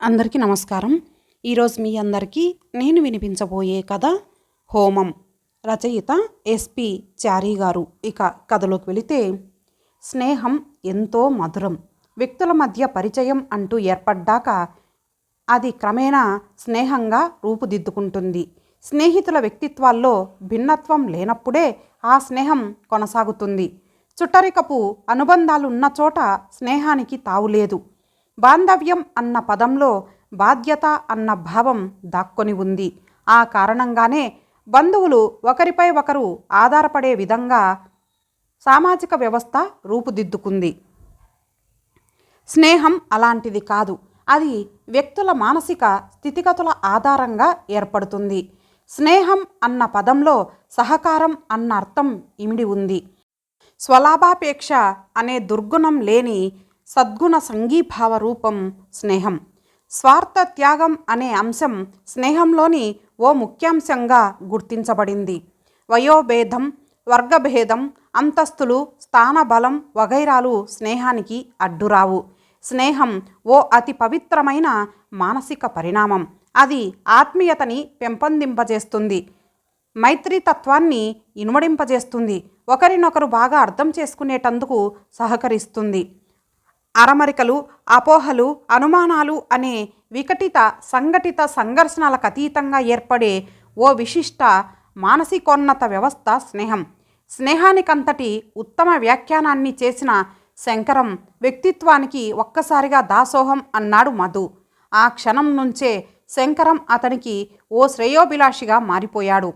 అందరికీ నమస్కారం. ఈరోజు మీ అందరికీ నేను వినిపించబోయే కథ హోమం. రచయిత ఎస్పి చారీ గారు. ఇక కథలోకి వెళితే, స్నేహం ఎంతో మధురం. వ్యక్తుల మధ్య పరిచయం అంటూ ఏర్పడ్డాక అది క్రమేణా స్నేహంగా రూపుదిద్దుకుంటుంది. స్నేహితుల వ్యక్తిత్వాల్లో భిన్నత్వం లేనప్పుడే ఆ స్నేహం కొనసాగుతుంది. చుట్టరికపు అనుబంధాలున్న చోట స్నేహానికి తావులేదు. బాంధవ్యం అన్న పదంలో బాధ్యత అన్న భావం దాక్కొని ఉంది. ఆ కారణంగానే బంధువులు ఒకరిపై ఒకరు ఆధారపడే విధంగా సామాజిక వ్యవస్థ రూపుదిద్దుకుంది. స్నేహం అలాంటిది కాదు. అది వ్యక్తుల మానసిక స్థితిగతుల ఆధారంగా ఏర్పడుతుంది. స్నేహం అన్న పదంలో సహకారం అన్న అర్థం ఇమిడి ఉంది. స్వలాభాపేక్ష అనే దుర్గుణం లేని సద్గుణ సంఘీభావ రూపం స్నేహం. స్వార్థ త్యాగం అనే అంశం స్నేహంలోని ఓ ముఖ్యాంశంగా గుర్తించబడింది. వయోభేదం, వర్గభేదం, అంతస్తులు, స్థానబలం వగైరాలు స్నేహానికి అడ్డురావు. స్నేహం ఓ అతి పవిత్రమైన మానసిక పరిణామం. అది ఆత్మీయతని పెంపొందింపజేస్తుంది, మైత్రీతత్వాన్ని ఇనుమడింపజేస్తుంది, ఒకరినొకరు బాగా అర్థం చేసుకునేటందుకు సహకరిస్తుంది. అరమరికలు, అపోహలు, అనుమానాలు అనే వికటిత సంఘటిత సంఘర్షణలకు అతీతంగా ఏర్పడే ఓ విశిష్ట మానసికోన్నత వ్యవస్థ స్నేహం. స్నేహానికంతటి ఉత్తమ వ్యాఖ్యానాన్ని చేసిన శంకరం వ్యక్తిత్వానికి ఒక్కసారిగా దాసోహం అన్నాడు మధు. ఆ క్షణం నుంచే శంకరం అతనికి ఓ శ్రేయోభిలాషిగా మారిపోయాడు.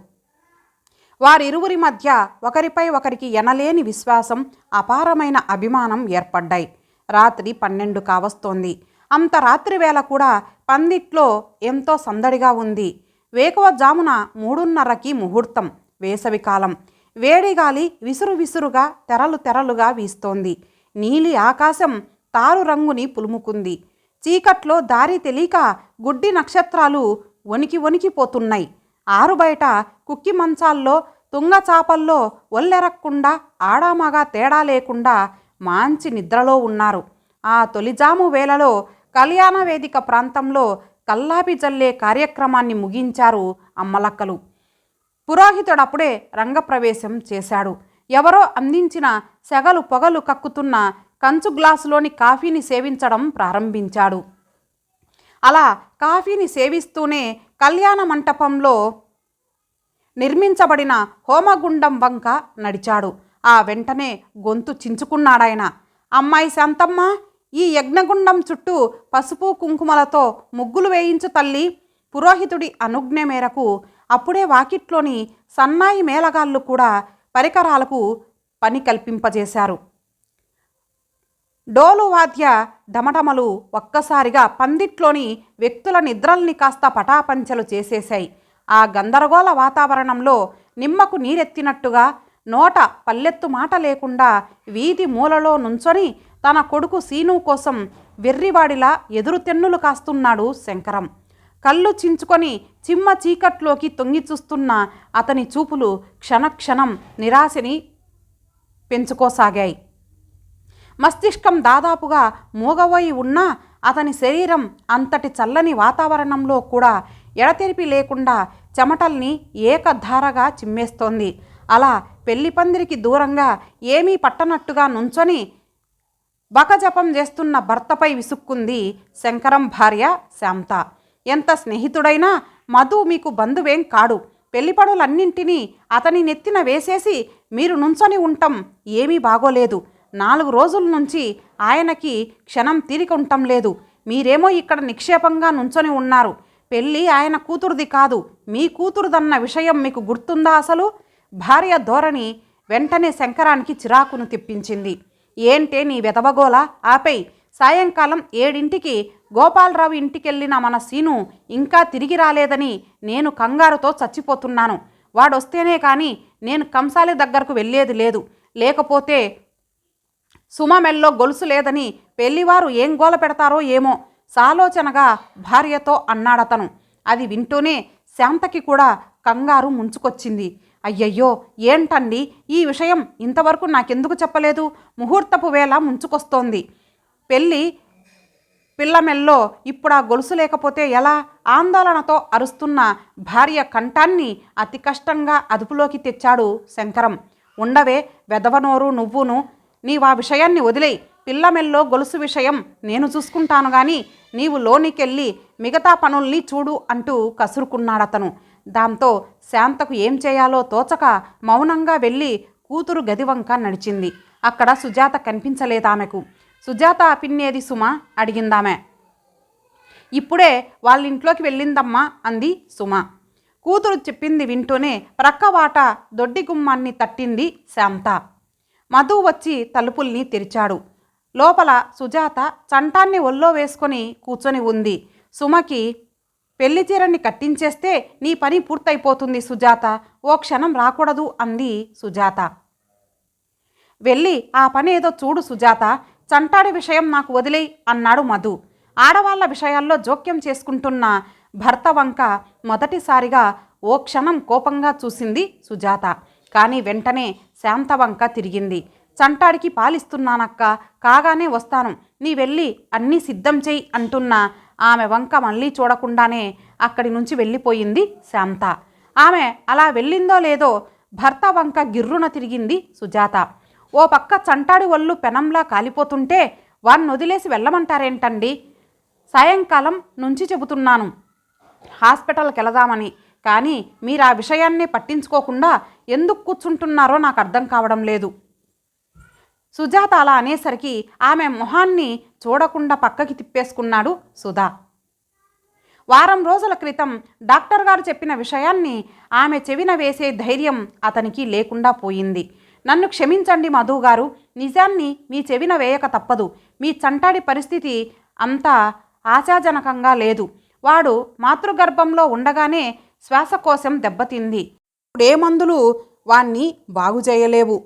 వారిరువురి మధ్య ఒకరిపై ఒకరికి ఎనలేని విశ్వాసం, అపారమైన అభిమానం ఏర్పడ్డాయి. రాత్రి 12 కావస్తోంది. అంత రాత్రి వేళ కూడా పందిట్లో ఎంతో సందడిగా ఉంది. వేకువజామున 3:30కి ముహూర్తం. వేసవికాలం. వేడిగాలి విసురు విసురుగా తెరలు తెరలుగా వీస్తోంది. నీలి ఆకాశం తారు రంగుని పులుముకుంది. చీకట్లో దారి తెలియక గుడ్డి నక్షత్రాలు వణికి వణికిపోతున్నాయి. ఆరుబయట కుక్కి మంచాల్లో, తుంగచాపల్లో ఒల్లెరక్కుండా ఆడామగా తేడా లేకుండా మంచి నిద్రలో ఉన్నారు. ఆ తొలిజాము వేళలో కళ్యాణ వేదిక ప్రాంతంలో కల్లాపి జల్లే కార్యక్రమాన్ని ముగించారు అమ్మలక్కలు. పురోహితుడప్పుడే రంగప్రవేశం చేశాడు. ఎవరో అందించిన సెగలు పొగలు కక్కుతున్న కంచు గ్లాసులోని కాఫీని సేవించడం ప్రారంభించాడు. అలా కాఫీని సేవిస్తూనే కళ్యాణ మంటపంలో నిర్మించబడిన హోమగుండం వంక నడిచాడు. ఆ వెంటనే గొంతు చించుకున్నాడాయన. అమ్మాయి శాంతమ్మ, ఈ యజ్ఞగుండం చుట్టూ పసుపు కుంకుమలతో ముగ్గులు వేయించు తల్లి. పురోహితుడి అనుజ్ఞ మేరకు అప్పుడే వాకిట్లోని సన్నాయి మేళగాళ్ళు కూడా పరికరాలకు పని కల్పింపజేశారు. డోలు వాద్య ఢమఢమలు ఒక్కసారిగా పందిట్లోని వ్యక్తుల నిద్రల్ని కాస్త పటాపంచలు చేసేశాయి. ఆ గందరగోళ వాతావరణంలో నిమ్మకు నీరెత్తినట్టుగా, నోట పల్లెత్తు మాట లేకుండా వీధి మూలలో నుంచొని తన కొడుకు సీను కోసం వెర్రివాడిలా ఎదురుతెన్నులు కాస్తున్నాడు శంకరం. కళ్ళు చించుకొని చిమ్మ చీకట్లోకి తొంగి చూస్తున్న అతని చూపులు క్షణక్షణం నిరాశని పెంచుకోసాగాయి. మస్తిష్కం దాదాపుగా మూగబోయి ఉన్నా అతని శరీరం అంతటి చల్లని వాతావరణంలో కూడా ఎడతెరిపి లేకుండా చెమటల్ని ఏకధారగా చిమ్మేస్తోంది. అలా పెళ్లిపందిరికి దూరంగా ఏమీ పట్టనట్టుగా నుంచొని బకజపం చేస్తున్న భర్తపై విసుక్కుంది శంకరం భార్య శాంత. ఎంత స్నేహితుడైనా మధు మీకు బంధువేం కాడు. పెళ్లిపడులన్నింటినీ అతని నెత్తిన వేసేసి మీరు నుంచొని ఉండటం ఏమీ బాగోలేదు. 4 రోజుల నుంచి ఆయనకి క్షణం తీరిక ఉండటం లేదు. మీరేమో ఇక్కడ నిక్షేపంగా నుంచొని ఉన్నారు. పెళ్ళి ఆయన కూతురుది కాదు, మీ కూతురుదన్న విషయం మీకు గుర్తుందా అసలు? భార్య ధోరణి వెంటనే శంకరానికి చిరాకును తెప్పించింది. ఏంటే నీ వెదవగోల ఆపేయ్. సాయంకాలం 7ంటికి గోపాలరావు ఇంటికెళ్ళిన మన సీను ఇంకా తిరిగి రాలేదని నేను కంగారుతో చచ్చిపోతున్నాను. వాడొస్తేనే కానీ నేను కంసాలి దగ్గరకు వెళ్ళేది లేదు. లేకపోతే సుమ మెల్లో గొలుసు లేదని పెళ్లివారు ఏం గోల పెడతారో ఏమో సాలోచనగా భార్యతో అన్నాడతను. అది వింటూనే శాంతకి కూడా కంగారు ముంచుకొచ్చింది. అయ్యయ్యో, ఏంటండి ఈ విషయం ఇంతవరకు నాకెందుకు చెప్పలేదు? ముహూర్తపు వేళ ముంచుకొస్తోంది. పిల్ల మెల్లో ఇప్పుడు ఆ గొలుసు లేకపోతే ఎలా? ఆందోళనతో అరుస్తున్న భార్య కంఠాన్ని అతి కష్టంగా అదుపులోకి తెచ్చాడు శంకరం. ఉండవే వెదవనోరు నువ్వును, నీవా విషయాన్ని వదిలేయి. పిల్ల మెల్లో గొలుసు విషయం నేను చూసుకుంటాను గాని నీవు లోనికెళ్ళి మిగతా పనుల్ని చూడు అంటూ కసురుకున్నాడతను. దాంతో శాంతకు ఏం చేయాలో తోచక మౌనంగా వెళ్ళి కూతురు గదివంక నడిచింది. అక్కడ సుజాత కనిపించలేదామెకు. సుజాత పిన్నేది సుమ అడిగిందామె. ఇప్పుడే వాళ్ళింట్లోకి వెళ్ళిందమ్మా అంది సుమ. కూతురు చెప్పింది వింటూనే ప్రక్కవాట దొడ్డి గుమ్మాన్ని తట్టింది శాంత. మధు వచ్చి తలుపుల్ని తెరిచాడు. లోపల సుజాత చంటాన్ని ఒళ్ళో వేసుకొని కూర్చొని ఉంది. సుమకి పెళ్లి చీరని కట్టించేస్తే నీ పని పూర్తయిపోతుంది సుజాత, ఓ క్షణం రాకూడదు అంది సుజాత. వెళ్ళి ఆ పని ఏదో చూడు సుజాత, చంటాడి విషయం నాకు వదిలేయ్ అన్నాడు మధు. ఆడవాళ్ల విషయాల్లో జోక్యం చేసుకుంటున్న భర్త వంక మొదటిసారిగా ఓ క్షణం కోపంగా చూసింది సుజాత. కానీ వెంటనే శాంత వంక తిరిగింది. చంటాడికి పాలిస్తున్నానక్క, కాగానే వస్తాను, నీ వెళ్ళి అన్నీ సిద్ధం చెయ్యి అంటున్న ఆమె వంక మళ్ళీ చూడకుండానే అక్కడి నుంచి వెళ్ళిపోయింది శాంత. ఆమె అలా వెళ్ళిందో లేదో భర్త వంక గిర్రున తిరిగింది సుజాత. ఓ పక్క చంటాడి ఒళ్ళు పెనంలా కాలిపోతుంటే వాణ్ణి వదిలేసి వెళ్ళమంటారేంటండి? సాయంకాలం నుంచి చెబుతున్నాను హాస్పిటల్కి వెళదామని, కానీ మీరు ఆ విషయాన్ని పట్టించుకోకుండా ఎందుకు కూర్చుంటున్నారో నాకు అర్థం కావడం లేదు. సుజాత అలా అనేసరికి ఆమె మొహాన్ని చూడకుండా పక్కకి తిప్పేసుకున్నాడు సుధా. వారం రోజుల క్రితం డాక్టర్ గారు చెప్పిన విషయాన్ని ఆమె చెవిన వేసే ధైర్యం అతనికి లేకుండా పోయింది. నన్ను క్షమించండి మధు గారు, నిజాన్ని మీ చెవిన వేయక తప్పదు. మీ చంటాడి పరిస్థితి అంత ఆశాజనకంగా లేదు. వాడు మాతృగర్భంలో ఉండగానే శ్వాసకోశం దెబ్బతింది. ఇప్పుడే మందులు వాణ్ణి బాగు చేయలేవు.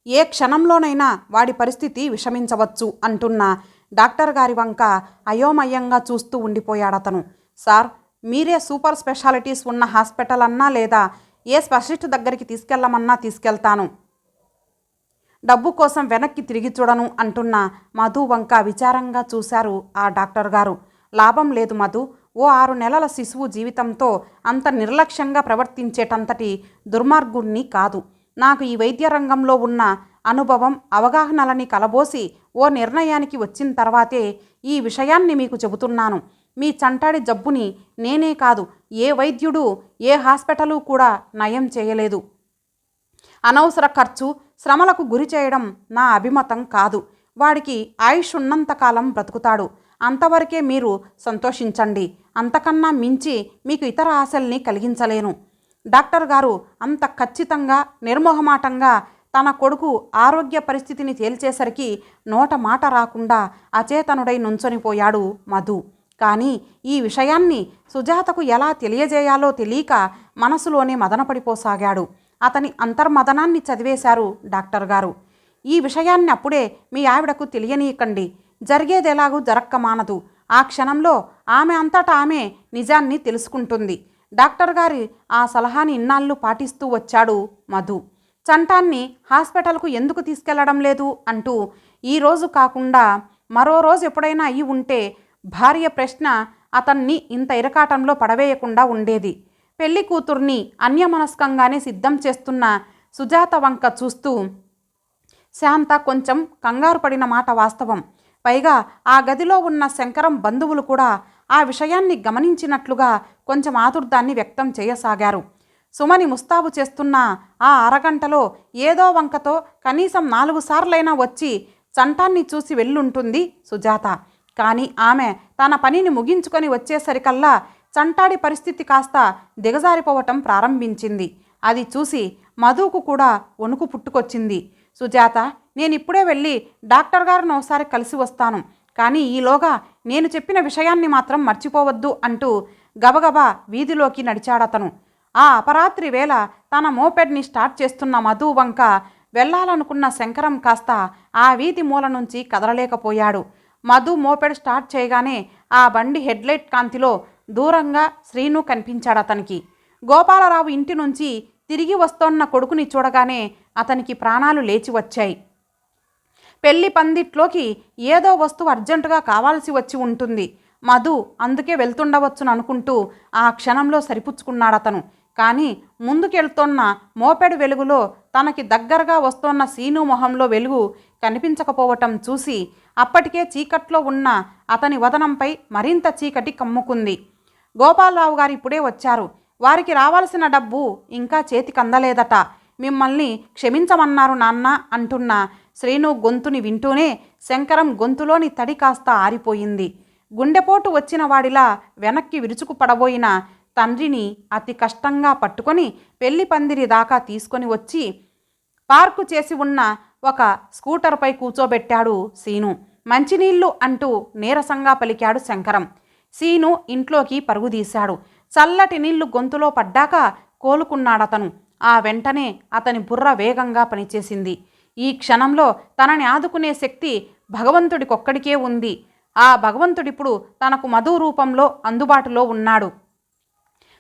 ఏ క్షణంలోనైనా వాడి పరిస్థితి విషమించవచ్చు అంటున్న డాక్టర్ గారి వంక అయోమయంగా చూస్తూ ఉండిపోయాడతను. సార్, మీరే సూపర్ స్పెషాలిటీస్ ఉన్న హాస్పిటల్ అన్నా లేదా ఏ స్పెషలిస్ట్ దగ్గరికి తీసుకెళ్ళమన్నా తీసుకెళ్తాను, డబ్బు కోసం వెనక్కి తిరిగి చూడను అంటున్న మధు వంక విచారంగా చూశారు ఆ డాక్టర్ గారు. లాభం లేదు మధు, ఓ 6 నెలల శిశువు జీవితంతో అంత నిర్లక్ష్యంగా ప్రవర్తించేటంతటి దుర్మార్గుణ్ణి కాదు. నాకు ఈ వైద్య రంగంలో ఉన్న అనుభవం అవగాహనలని కలబోసి ఓ నిర్ణయానికి వచ్చిన తర్వాతే ఈ విషయాన్ని మీకు చెబుతున్నాను. మీ చంటాడి జబ్బుని నేనే కాదు, ఏ వైద్యుడు ఏ హాస్పిటలు కూడా నయం చేయలేదు. అనవసర ఖర్చు శ్రమలకు గురి చేయడం నా అభిమతం కాదు. వాడికి ఆయుష్ ఉన్నంతకాలం బ్రతుకుతాడు, అంతవరకే మీరు సంతోషించండి. అంతకన్నా మించి మీకు ఇతర ఆశల్ని కలిగించలేను. డాక్టర్ గారు అంత ఖచ్చితంగా నిర్మోహమాటంగా తన కొడుకు ఆరోగ్య పరిస్థితిని తేల్చేసరికి నోట మాట రాకుండా అచేతనుడై నుంచొనిపోయాడు మధు. కానీ ఈ విషయాన్ని సుజాతకు ఎలా తెలియజేయాలో తెలియక మనసులోనే మదనపడిపోసాగాడు. అతని అంతర్మదనాన్ని చదివేశారు డాక్టర్ గారు. ఈ విషయాన్ని అప్పుడే మీ ఆవిడకు తెలియనీయకండి, జరిగేదెలాగూ జరక్క మానదు. ఆ క్షణంలో ఆమె అంతటా ఆమె నిజాన్ని తెలుసుకుంటుంది. డాక్టర్ గారి ఆ సలహాని ఇన్నాళ్ళు పాటిస్తూ వచ్చాడు మధు. చంటాన్ని హాస్పిటల్కు ఎందుకు తీసుకెళ్లడం లేదు అంటూ ఈరోజు కాకుండా మరో రోజు ఎప్పుడైనా అయి ఉంటే భార్య ప్రశ్న అతన్ని ఇంత ఇరకాటంలో పడవేయకుండా ఉండేది. పెళ్లి కూతుర్ని అన్యమనస్కంగానే సిద్ధం చేస్తున్న సుజాత వంక చూస్తూ శాంత కొంచెం కంగారు పడిన మాట వాస్తవం. పైగా ఆ గదిలో ఉన్న శంకరం బంధువులు కూడా ఆ విషయాన్ని గమనించినట్లుగా కొంచెం ఆదుర్దాన్ని వ్యక్తం చేయసాగారు. సుమని ముస్తాబు చేస్తున్న ఆ అరగంటలో ఏదో వంకతో కనీసం 4 సార్లైనా వచ్చి చంటాన్ని చూసి వెళ్ళుంటుంది సుజాత. కానీ ఆమె తన పనిని ముగించుకొని వచ్చేసరికల్లా చంటాడి పరిస్థితి కాస్త దిగజారిపోవటం ప్రారంభించింది. అది చూసి మధుకు కూడా వణుకు పుట్టుకొచ్చింది. సుజాత, నేనిప్పుడే వెళ్ళి డాక్టర్ గారిని ఒకసారి కలిసి వస్తాను, కానీ ఈలోగా నేను చెప్పిన విషయాన్ని మాత్రం మర్చిపోవద్దు అంటూ గబగబా వీధిలోకి నడిచాడతను. ఆ అపరాత్రి వేళ తన మోపెడ్ని స్టార్ట్ చేస్తున్న మధు వంక వెళ్ళాలనుకున్న శంకరం కాస్త ఆ వీధి మూల నుంచి కదలలేకపోయాడు. మధు మోపెడ్ స్టార్ట్ చేయగానే ఆ బండి హెడ్లైట్ కాంతిలో దూరంగా శ్రీను కనిపించాడతనికి. గోపాలరావు ఇంటి నుంచి తిరిగి వస్తోన్న కొడుకుని చూడగానే అతనికి ప్రాణాలు లేచి వచ్చాయి. పెళ్లి పందిట్లోకి ఏదో వస్తువు అర్జెంటుగా కావాల్సి వచ్చి ఉంటుంది. మధు అందుకే వెళ్తుండవచ్చును అనుకుంటూ ఆ క్షణంలో సరిపుచ్చుకున్నాడతను. కానీ ముందుకెళ్తోన్న మోపెడు వెలుగులో తనకి దగ్గరగా వస్తోన్న సీను మొహంలో వెలుగు కనిపించకపోవటం చూసి అప్పటికే చీకట్లో ఉన్న అతని వదనంపై మరింత చీకటి కమ్ముకుంది. గోపాలరావు గారు ఇప్పుడే వచ్చారు. వారికి రావాల్సిన డబ్బు ఇంకా చేతికందలేదట. మిమ్మల్ని క్షమించమన్నారు నాన్న అంటున్న శ్రీను గొంతుని వింటూనే శంకరం గొంతులోని తడి కాస్త ఆరిపోయింది. గుండెపోటు వచ్చిన వాడిలా వెనక్కి విరుచుకు పడబోయిన తండ్రిని అతి కష్టంగా పట్టుకొని పెళ్లి పందిరి దాకా తీసుకొని వచ్చి పార్కు చేసి ఉన్న ఒక స్కూటర్పై కూర్చోబెట్టాడు సీను. మంచినీళ్ళు అంటూ నీరసంగా పలికాడు శంకరం. సీను ఇంట్లోకి పరుగుదీశాడు. చల్లటి నీళ్లు గొంతులో పడ్డాక కోలుకున్నాడతను. ఆ వెంటనే అతని బుర్ర వేగంగా పనిచేసింది. ఈ క్షణంలో తనని ఆదుకునే శక్తి భగవంతుడికొక్కడికే ఉంది. ఆ భగవంతుడిప్పుడు తనకు మధు రూపంలో అందుబాటులో ఉన్నాడు.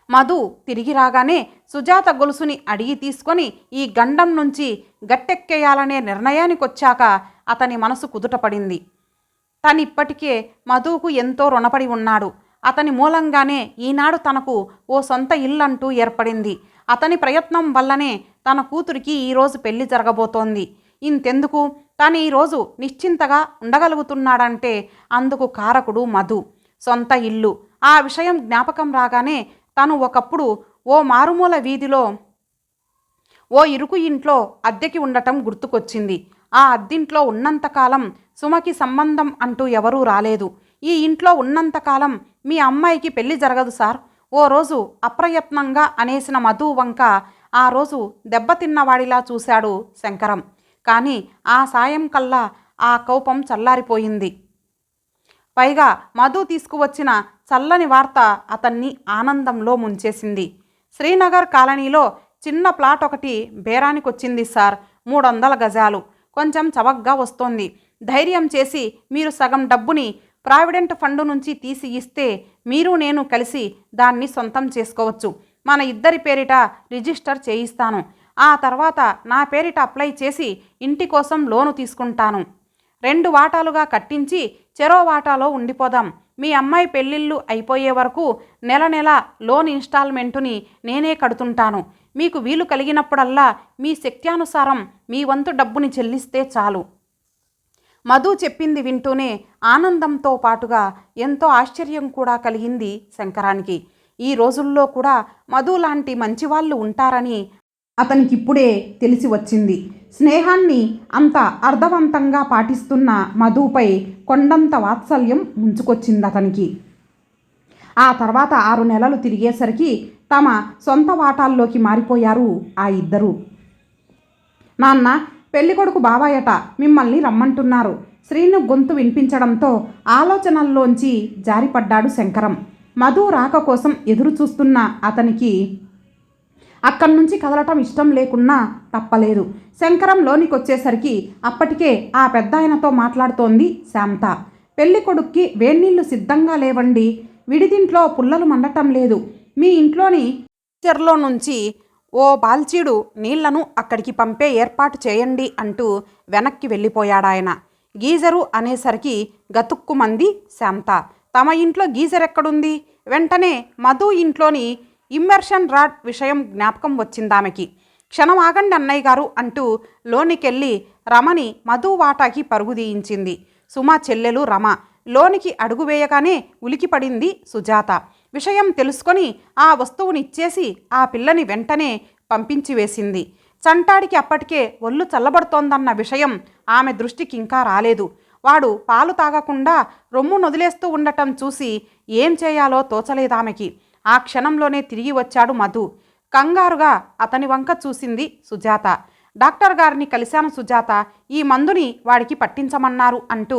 మధు తిరిగి రాగానే సుజాత గొలుసుని అడిగి తీసుకొని ఈ గండం నుంచి గట్టెక్కేయాలనే నిర్ణయానికొచ్చాక అతని మనసు కుదుటపడింది. తనిప్పటికే మధుకు ఎంతో రుణపడి ఉన్నాడు. అతని మూలంగానే ఈనాడు తనకు ఓ సొంత ఇల్లంటూ ఏర్పడింది. అతని ప్రయత్నం వల్లనే తన కూతురికి ఈరోజు పెళ్లి జరగబోతోంది. ఇంతెందుకు, తను ఈరోజు నిశ్చింతగా ఉండగలుగుతున్నాడంటే అందుకు కారకుడు మధు. సొంత ఇల్లు, ఆ విషయం జ్ఞాపకం రాగానే తను ఒకప్పుడు ఓ మారుమూల వీధిలో ఓ ఇరుకు ఇంట్లో అద్దెకి ఉండటం గుర్తుకొచ్చింది. ఆ అద్దింట్లో ఉన్నంతకాలం సుమకి సంబంధం అంటూ ఎవరూ రాలేదు. ఈ ఇంట్లో ఉన్నంతకాలం మీ అమ్మాయికి పెళ్లి జరగదు సార్, ఓ రోజు అప్రయత్నంగా అనేసిన మధు వంక ఆ రోజు దెబ్బతిన్నవాడిలా చూశాడు శంకరం. కానీ ఆ సాయం కల్లా ఆ కోపం చల్లారిపోయింది. పైగా మధు తీసుకువచ్చిన చల్లని వార్త అతన్ని ఆనందంలో ముంచేసింది. శ్రీనగర్ కాలనీలో చిన్న ప్లాట్ ఒకటి బేరానికొచ్చింది సార్, 300 గజాలు. కొంచెం చవకగా వస్తోంది. ధైర్యం చేసి మీరు సగం డబ్బుని ప్రావిడెంట్ ఫండ్ నుంచి తీసి ఇస్తే మీరు నేను కలిసి దాన్ని సొంతం చేసుకోవచ్చు. మన ఇద్దరి పేరిట రిజిస్టర్ చేయిస్తాను. ఆ తర్వాత నా పేరిట అప్లై చేసి ఇంటి కోసం లోను తీసుకుంటాను. 2 వాటాలుగా కట్టించి చెరో వాటాలో ఉండిపోదాం. మీ అమ్మాయి పెళ్ళిళ్ళు అయిపోయే వరకు నెల నెల లోన్ ఇన్స్టాల్మెంటుని నేనే కడుతుంటాను. మీకు వీలు కలిగినప్పుడల్లా మీ శక్త్యానుసారం మీ వంతు డబ్బుని చెల్లిస్తే చాలు. మధు చెప్పింది వింటూనే ఆనందంతో పాటుగా ఎంతో ఆశ్చర్యం కూడా కలిగింది శంకరానికి. ఈ రోజుల్లో కూడా మధు లాంటి మంచివాళ్ళు ఉంటారని అతనికిప్పుడే తెలిసి వచ్చింది. స్నేహాన్ని అంత అర్థవంతంగా పాటిస్తున్న మధుపై కొండంత వాత్సల్యం ముంచుకొచ్చింది అతనికి. ఆ తర్వాత 6 నెలలు తిరిగేసరికి తమ సొంత వాటాల్లోకి మారిపోయారు ఆ ఇద్దరు. నాన్న, పెళ్ళికొడుకు బాబాయట మిమ్మల్ని రమ్మంటున్నారు. శ్రీను గొంతు వినిపించడంతో ఆలోచనల్లోంచి జారిపడ్డాడు శంకరం. మధు రాక కోసం ఎదురు చూస్తున్న అతనికి అక్కడి నుంచి కదలటం ఇష్టం లేకున్నా తప్పలేదు. శంకరం లోనికొచ్చేసరికి అప్పటికే ఆ పెద్దాయనతో మాట్లాడుతోంది శాంత. పెళ్లి కొడుక్కి వేన్నీళ్లు సిద్ధంగా లేవండి, విడిదింట్లో పుల్లలు మండటం లేదు. మీ ఇంట్లోని చెర్లో నుంచి ఓ బాల్చీడు నీళ్లను అక్కడికి పంపే ఏర్పాటు చేయండి అంటూ వెనక్కి వెళ్ళిపోయాడాయన. గీజరు అనేసరికి గతుక్కుమంది శాంత. తమ ఇంట్లో గీజర్ ఎక్కడుంది? వెంటనే మధు ఇంట్లోని ఇమ్మర్షన్ రాడ్ విషయం జ్ఞాపకం వచ్చిందామెకి. క్షణం ఆగండి అన్నయ్య గారు అంటూ లోనికెళ్ళి రమని మధు వాటాకి పరుగుదీయించింది. సుమ చెల్లెలు రమ లోనికి అడుగు వేయగానే ఉలికిపడింది సుజాత. విషయం తెలుసుకొని ఆ వస్తువునిచ్చేసి ఆ పిల్లని వెంటనే పంపించి వేసింది. చంటాడికి అప్పటికే ఒళ్ళు చల్లబడుతోందన్న విషయం ఆమె దృష్టికి ఇంకా రాలేదు. వాడు పాలు తాగకుండా రొమ్ము నొదిలేస్తూ ఉండటం చూసి ఏం చేయాలో తోచలేదామెకి. ఆ క్షణంలోనే తిరిగి వచ్చాడు మధు. కంగారుగా అతని వంక చూసింది సుజాత. డాక్టర్ గారిని కలిశాను సుజాత, ఈ మందుని వాడికి పట్టించమన్నారు అంటూ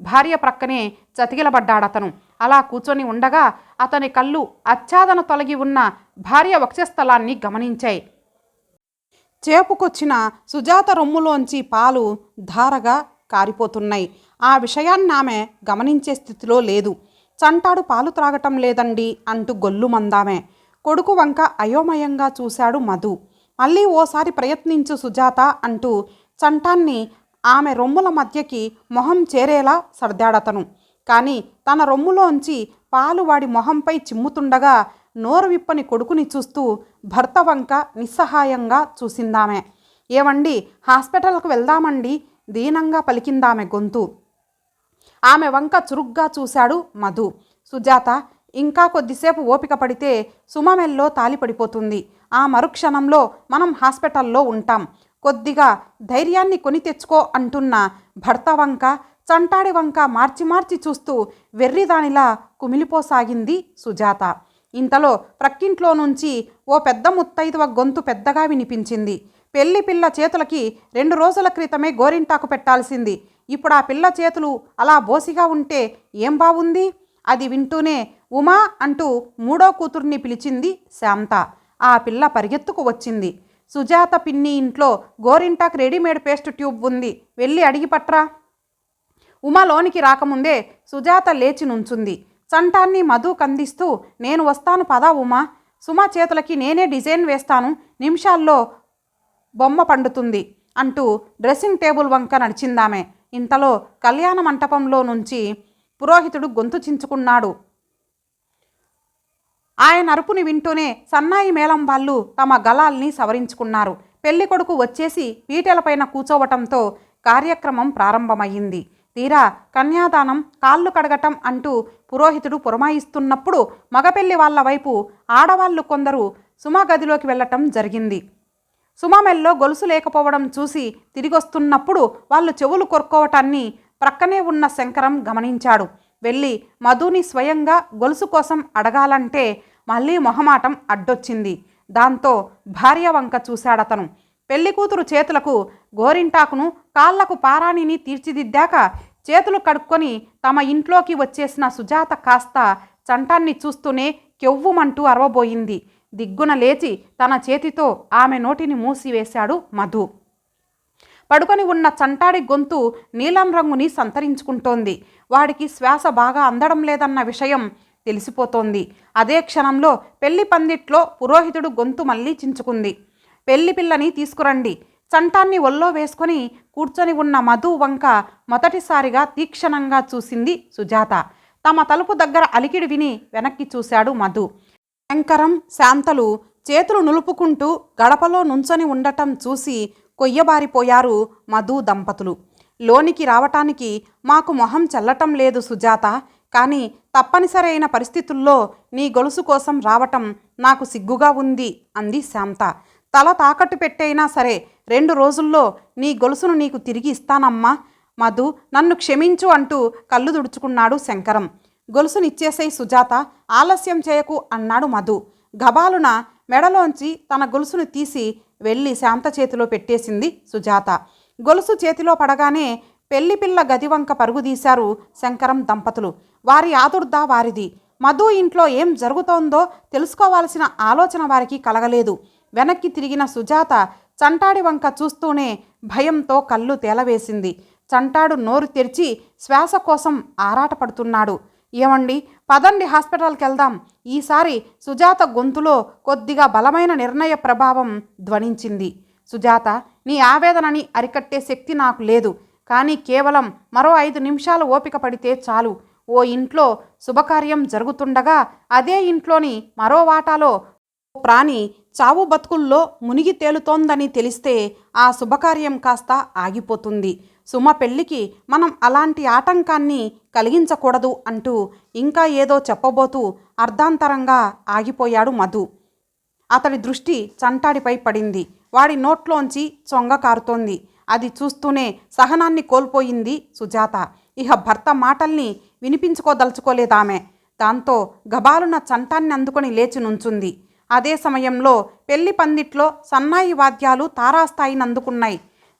భార్య ప్రక్కనే చతికిలబడ్డాడతను. అలా కూర్చొని ఉండగా అతని కళ్ళు ఆచ్ఛాదన తొలగి ఉన్న భార్య వక్షస్థలాన్ని గమనించాయి. చేపుకొచ్చిన సుజాత రొమ్ములోంచి పాలు ధారగా కారిపోతున్నాయి. ఆ విషయాన్ని ఆమె గమనించే స్థితిలో లేదు. చంటాడు పాలు త్రాగటం లేదండి అంటూ గొల్లుమందామె. కొడుకు వంక అయోమయంగా చూశాడు మధు. మళ్ళీ ఓసారి ప్రయత్నించు సుజాత అంటూ చంటాన్ని ఆమె రొమ్ముల మధ్యకి మొహం చేరేలా సర్దాడతను. కానీ తన రొమ్ములోంచి పాలు వాడి మొహంపై చిమ్ముతుండగా నోరు విప్పని కొడుకుని చూస్తూ భర్త వంక నిస్సహాయంగా చూసిందామె. ఏవండి, హాస్పిటల్కు వెళ్దామండి, దీనంగా పలికిందామె గొంతు. ఆమె వంక చురుగ్గా చూశాడు మధు. సుజాత, ఇంకా కొద్దిసేపు ఓపిక పడితే సుమమెల్లో తాలి పడిపోతుంది. ఆ మరుక్షణంలో మనం హాస్పిటల్లో ఉంటాం. కొద్దిగా ధైర్యాన్ని కొని తెచ్చుకో అంటున్న భర్త వంక చంటాడి వంక మార్చి మార్చి చూస్తూ వెర్రిదానిలా కుమిలిపోసాగింది సుజాత. ఇంతలో ప్రక్కింట్లో నుంచి ఓ పెద్ద ముత్తైదువ గొంతు పెద్దగా వినిపించింది. పెళ్లి పిల్ల చేతులకి 2 రోజుల క్రితమే గోరింటాకు పెట్టాల్సింది. ఇప్పుడు ఆ పిల్ల చేతులు అలా బోసిగా ఉంటే ఏం బాగుంది? అది వింటూనే ఉమా అంటూ 3వ కూతుర్ని పిలిచింది శాంత. ఆ పిల్ల పరిగెత్తుకు వచ్చింది. సుజాత పిన్ని ఇంట్లో గోరింటాకు రెడీమేడ్ పేస్ట్ ట్యూబ్ ఉంది, వెళ్ళి అడిగి పట్రా. ఉమా లోనికి రాకముందే సుజాత లేచి నుంచుంది. చంటాన్ని మధు కందిస్తూ, నేను వస్తాను పదా ఉమా, సుమ చేతులకి నేనే డిజైన్ వేస్తాను, నిమిషాల్లో బొమ్మ పండుతుంది అంటూ డ్రెస్సింగ్ టేబుల్ వంక నడిచిందామె. ఇంతలో కళ్యాణ మంటపంలో నుంచి పురోహితుడు గొంతు చించుకున్నాడు. ఆయన అరుపుని వింటూనే సన్నాయి మేళం వాళ్ళు తమ గళాల్ని సవరించుకున్నారు. పెళ్లి కొడుకు వచ్చేసి పీటెలపైన కూచోవటంతో కార్యక్రమం ప్రారంభమయ్యింది. తీరా కన్యాదానం, కాళ్ళు కడగటం అంటూ పురోహితుడు పురమాయిస్తున్నప్పుడు మగపెళ్లి వాళ్ల వైపు ఆడవాళ్లు కొందరు సుమ గదిలోకి వెళ్ళటం జరిగింది. సుమ మెల్లో గొలుసు లేకపోవడం చూసి తిరిగొస్తున్నప్పుడు వాళ్ళు చెవులు కొరుక్కోవటాన్ని ప్రక్కనే ఉన్న శంకరం గమనించాడు. వెళ్ళి మధుని స్వయంగా గొలుసు కోసం అడగాలంటే మళ్ళీ మొహమాటం అడ్డొచ్చింది. దాంతో భార్య వంక చూశాడతను. పెళ్లి కూతురు చేతులకు గోరింటాకును, కాళ్లకు పారాణిని తీర్చిదిద్దాక చేతులు కడుక్కొని తమ ఇంట్లోకి వచ్చేసిన సుజాత కాస్త చంటాన్ని చూస్తూనే కెవ్వుమంటూ అరవబోయింది. దిగ్గున లేచి తన చేతితో ఆమె నోటిని మూసివేశాడు మధు. పడుకొని ఉన్న చంటాడి గొంతు నీలం రంగుని సంతరించుకుంటోంది. వాడికి శ్వాస బాగా అందడం లేదన్న విషయం తెలిసిపోతోంది. అదే క్షణంలో పెళ్లి పందిట్లో పురోహితుడు గొంతు మళ్ళీ చించుకుంది. పెళ్లి పిల్లని తీసుకురండి. చంటాన్ని ఒళ్ళో వేసుకొని కూర్చొని ఉన్న మధు వంక మొదటిసారిగా తీక్షణంగా చూసింది సుజాత. తమ తలుపు దగ్గర అలికిడి విని వెనక్కి చూశాడు మధు. శంకరం, శాంతలు చేతులు నులుపుకుంటూ గడపలో నుంచొని ఉండటం చూసి కొయ్యబారిపోయారు మధు దంపతులు. లోనికి రావటానికి మాకు మొహం చెల్లటం లేదు సుజాత, కానీ తప్పనిసరైన పరిస్థితుల్లో నీ గొలుసు కోసం రావటం నాకు సిగ్గుగా ఉంది అంది శాంత. తల తాకట్టు పెట్టైనా సరే 2 రోజుల్లో నీ గొలుసును నీకు తిరిగి ఇస్తానమ్మా. మధు, నన్ను క్షమించు అంటూ కళ్ళు తుడుచుకున్నాడు శంకరం. గొలుసునిచ్చేసేయ్ సుజాత, ఆలస్యం చేయకు అన్నాడు మధు. గబాలున మెడలోంచి తన గొలుసును తీసి వెళ్ళి శాంత చేతిలో పెట్టేసింది సుజాత. గొలుసు చేతిలో పడగానే పెళ్లి పిల్ల గదివంక పరుగుదీశారు శంకరం దంపతులు. వారి ఆదుర్ద వారిది. మధు ఇంట్లో ఏం జరుగుతోందో తెలుసుకోవాల్సిన ఆలోచన వారికి కలగలేదు. వెనక్కి తిరిగిన సుజాత చంటాడి వంక చూస్తూనే భయంతో కళ్ళు తేలవేసింది. చంటాడు నోరు తెరిచి శ్వాస కోసం ఆరాటపడుతున్నాడు. ఏమండి, పదండి హాస్పిటల్కి వెళ్దాం. ఈసారి సుజాత గొంతులో కొద్దిగా బలమైన నిర్ణయ ప్రభావం ధ్వనించింది. సుజాత, నీ ఆవేదనని అరికట్టే శక్తి నాకు లేదు, కానీ కేవలం మరో 5 నిమిషాలు ఓపిక పడితే చాలు. ఓ ఇంట్లో శుభకార్యం జరుగుతుండగా అదే ఇంట్లోని మరో వాటాలో ప్రాణి చావు బతుకుల్లో మునిగి తేలుతోందని తెలిస్తే ఆ శుభకార్యం కాస్త ఆగిపోతుంది. సుమ పెళ్లికి మనం అలాంటి ఆటంకాన్ని కలిగించకూడదు అంటూ ఇంకా ఏదో చెప్పబోతూ అర్ధాంతరంగా ఆగిపోయాడు మధు. అతడి దృష్టి చంటాడిపై పడింది. వాడి నోట్లోంచి చొంగ కారుతోంది. అది చూస్తూనే సహనాన్ని కోల్పోయింది సుజాత. ఇహ భర్త మాటల్ని వినిపించుకోదలుచుకోలేదామె. దాంతో గబాలున చంటాన్ని అందుకొని లేచి నుంచుంది. అదే సమయంలో పెళ్లి పందిట్లో సన్నాయి వాద్యాలు తారాస్థాయిని అందుకున్నాయి.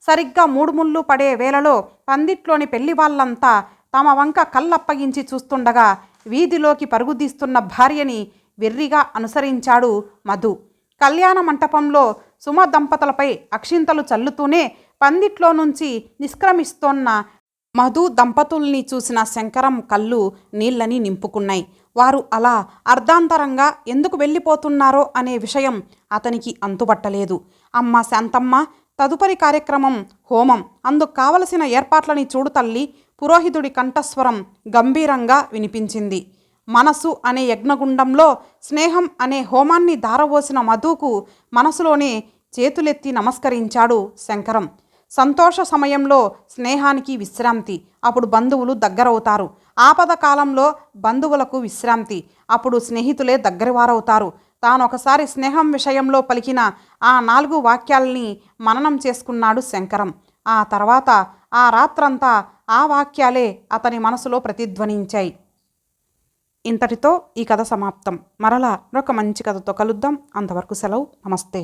సరిగ్గా 3 ముళ్ళు పడే వేళలో పందిట్లోని పెళ్లి వాళ్ళంతా తమ వంక కళ్ళప్పగించి చూస్తుండగా వీధిలోకి పరుగుదీస్తున్న భార్యని వెర్రిగా అనుసరించాడు మధు. కళ్యాణ మంటపంలో సుమ దంపతులపై అక్షింతలు చల్లుతూనే పందిట్లో నుంచి నిష్క్రమిస్తోన్న మధు దంపతుల్ని చూసిన శంకరం కళ్ళు నీళ్ళని నింపుకున్నాయి. వారు అలా అర్ధాంతరంగా ఎందుకు వెళ్ళిపోతున్నారో అనే విషయం అతనికి అంతుబట్టలేదు. అమ్మ శాంతమ్మ, తదుపరి కార్యక్రమం హోమం. అందుకు కావలసిన ఏర్పాట్లని చూడు తల్లి. పురోహితుడి కంఠస్వరం గంభీరంగా వినిపించింది. మనసు అనే యజ్ఞగుండంలో స్నేహం అనే హోమాన్ని ధారవోసిన మధుకు మనసులోనే చేతులెత్తి నమస్కరించాడు శంకరం. సంతోష సమయంలో స్నేహానికి విశ్రాంతి, అప్పుడు బంధువులు దగ్గరవుతారు. ఆపద కాలంలో బంధువులకు విశ్రాంతి, అప్పుడు స్నేహితులే దగ్గరవారవుతారు. తానొకసారి స్నేహం విషయంలో పలికిన ఆ 4 వాక్యాల్ని మననం చేసుకున్నాడు శంకరం. ఆ తర్వాత ఆ రాత్రంతా ఆ వాక్యాలే అతని మనసులో ప్రతిధ్వనించాయి. ఇంతటితో ఈ కథ సమాప్తం. మరలా మరొక మంచి కథతో కలుద్దాం. అంతవరకు సెలవు. నమస్తే.